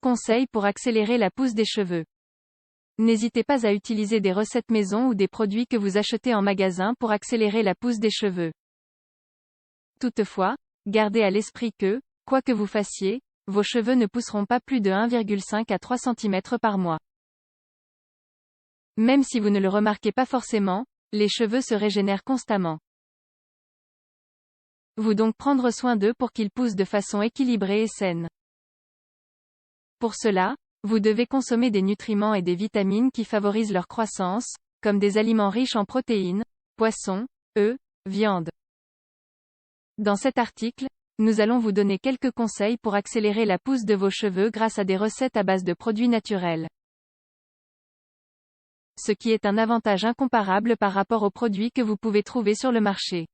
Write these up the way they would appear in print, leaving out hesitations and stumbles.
Conseils pour accélérer la pousse des cheveux. N'hésitez pas à utiliser des recettes maison ou des produits que vous achetez en magasin pour accélérer la pousse des cheveux. Toutefois, gardez à l'esprit que, quoi que vous fassiez, vos cheveux ne pousseront pas plus de 1,5 à 3 cm par mois. Même si vous ne le remarquez pas forcément, les cheveux se régénèrent constamment. Vous donc prendre soin d'eux pour qu'ils poussent de façon équilibrée et saine. Pour cela, vous devez consommer des nutriments et des vitamines qui favorisent leur croissance, comme des aliments riches en protéines, poissons, œufs, viande. Dans cet article, nous allons vous donner quelques conseils pour accélérer la pousse de vos cheveux grâce à des recettes à base de produits naturels. Ce qui est un avantage incomparable par rapport aux produits que vous pouvez trouver sur le marché.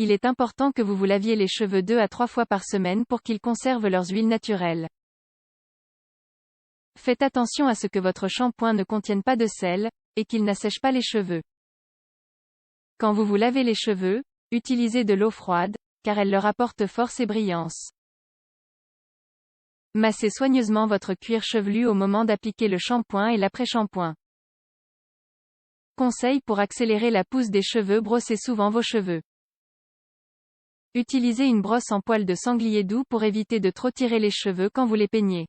Il est important que vous vous laviez les cheveux 2 à 3 fois par semaine pour qu'ils conservent leurs huiles naturelles. Faites attention à ce que votre shampoing ne contienne pas de sel, et qu'il n'assèche pas les cheveux. Quand vous vous lavez les cheveux, utilisez de l'eau froide, car elle leur apporte force et brillance. Massez soigneusement votre cuir chevelu au moment d'appliquer le shampoing et l'après-shampoing. Conseil pour accélérer la pousse des cheveux: brossez souvent vos cheveux. Utilisez une brosse en poil de sanglier doux pour éviter de trop tirer les cheveux quand vous les peignez.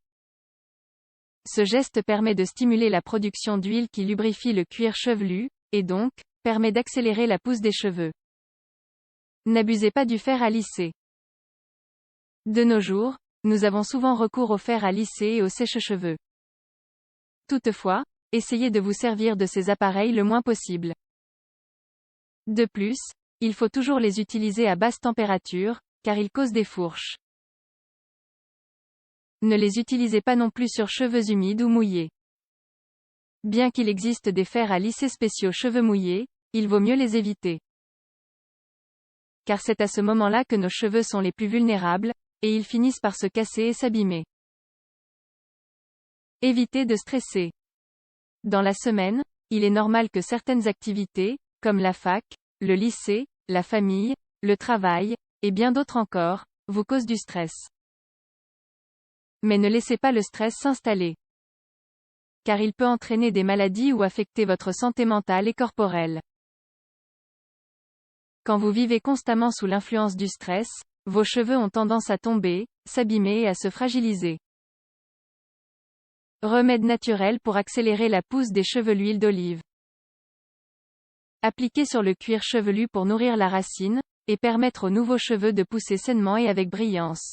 Ce geste permet de stimuler la production d'huile qui lubrifie le cuir chevelu, et donc, permet d'accélérer la pousse des cheveux. N'abusez pas du fer à lisser. De nos jours, nous avons souvent recours au fer à lisser et au sèche-cheveux. Toutefois, essayez de vous servir de ces appareils le moins possible. De plus, il faut toujours les utiliser à basse température, car ils causent des fourches. Ne les utilisez pas non plus sur cheveux humides ou mouillés. Bien qu'il existe des fers à lisser spéciaux cheveux mouillés, il vaut mieux les éviter. Car c'est à ce moment-là que nos cheveux sont les plus vulnérables, et ils finissent par se casser et s'abîmer. Évitez de stresser. Dans la semaine, il est normal que certaines activités, comme la fac, le lycée, la famille, le travail, et bien d'autres encore, vous causent du stress. Mais ne laissez pas le stress s'installer. Car il peut entraîner des maladies ou affecter votre santé mentale et corporelle. Quand vous vivez constamment sous l'influence du stress, vos cheveux ont tendance à tomber, s'abîmer et à se fragiliser. Remède naturel pour accélérer la pousse des cheveux: l'huile d'olive. Appliquez sur le cuir chevelu pour nourrir la racine, et permettre aux nouveaux cheveux de pousser sainement et avec brillance.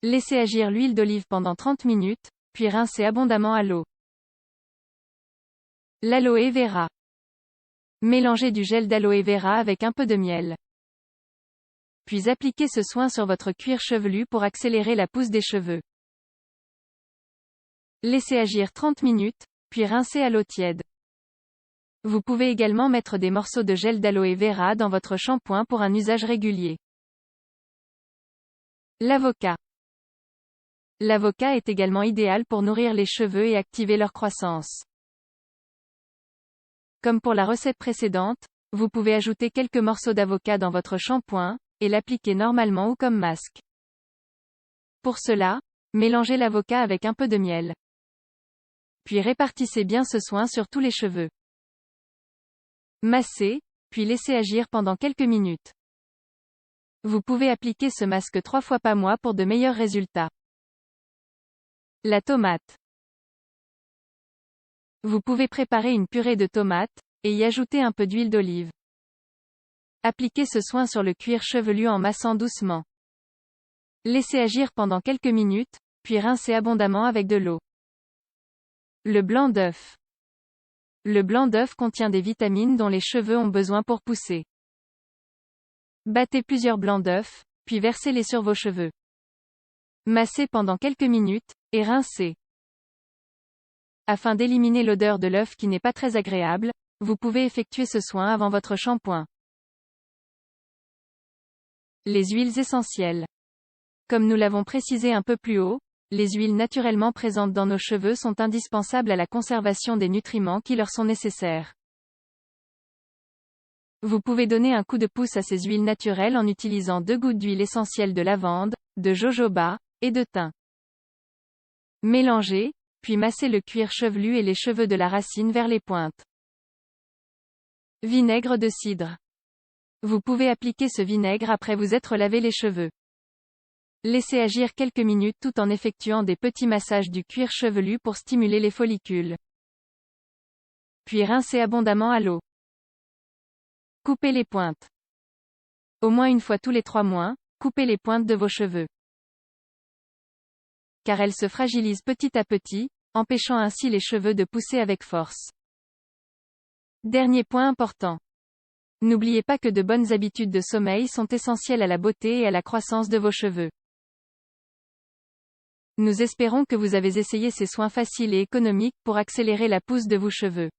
Laissez agir l'huile d'olive pendant 30 minutes, puis rincez abondamment à l'eau. L'aloe vera. Mélangez du gel d'aloe vera avec un peu de miel. Puis appliquez ce soin sur votre cuir chevelu pour accélérer la pousse des cheveux. Laissez agir 30 minutes, puis rincez à l'eau tiède. Vous pouvez également mettre des morceaux de gel d'aloe vera dans votre shampoing pour un usage régulier. L'avocat. L'avocat est également idéal pour nourrir les cheveux et activer leur croissance. Comme pour la recette précédente, vous pouvez ajouter quelques morceaux d'avocat dans votre shampoing, et l'appliquer normalement ou comme masque. Pour cela, mélangez l'avocat avec un peu de miel. Puis répartissez bien ce soin sur tous les cheveux. Massez, puis laissez agir pendant quelques minutes. Vous pouvez appliquer ce masque 3 fois par mois pour de meilleurs résultats. La tomate. Vous pouvez préparer une purée de tomates, et y ajouter un peu d'huile d'olive. Appliquez ce soin sur le cuir chevelu en massant doucement. Laissez agir pendant quelques minutes, puis rincez abondamment avec de l'eau. Le blanc d'œuf. Le blanc d'œuf contient des vitamines dont les cheveux ont besoin pour pousser. Battez plusieurs blancs d'œuf, puis versez-les sur vos cheveux. Massez pendant quelques minutes, et rincez. Afin d'éliminer l'odeur de l'œuf qui n'est pas très agréable, vous pouvez effectuer ce soin avant votre shampoing. Les huiles essentielles. Comme nous l'avons précisé un peu plus haut, les huiles naturellement présentes dans nos cheveux sont indispensables à la conservation des nutriments qui leur sont nécessaires. Vous pouvez donner un coup de pouce à ces huiles naturelles en utilisant 2 gouttes d'huile essentielle de lavande, de jojoba, et de thym. Mélangez, puis massez le cuir chevelu et les cheveux de la racine vers les pointes. Vinaigre de cidre. Vous pouvez appliquer ce vinaigre après vous être lavé les cheveux. Laissez agir quelques minutes tout en effectuant des petits massages du cuir chevelu pour stimuler les follicules. Puis rincez abondamment à l'eau. Coupez les pointes. Au moins une fois tous les 3 mois, coupez les pointes de vos cheveux. Car elles se fragilisent petit à petit, empêchant ainsi les cheveux de pousser avec force. Dernier point important. N'oubliez pas que de bonnes habitudes de sommeil sont essentielles à la beauté et à la croissance de vos cheveux. Nous espérons que vous avez essayé ces soins faciles et économiques pour accélérer la pousse de vos cheveux.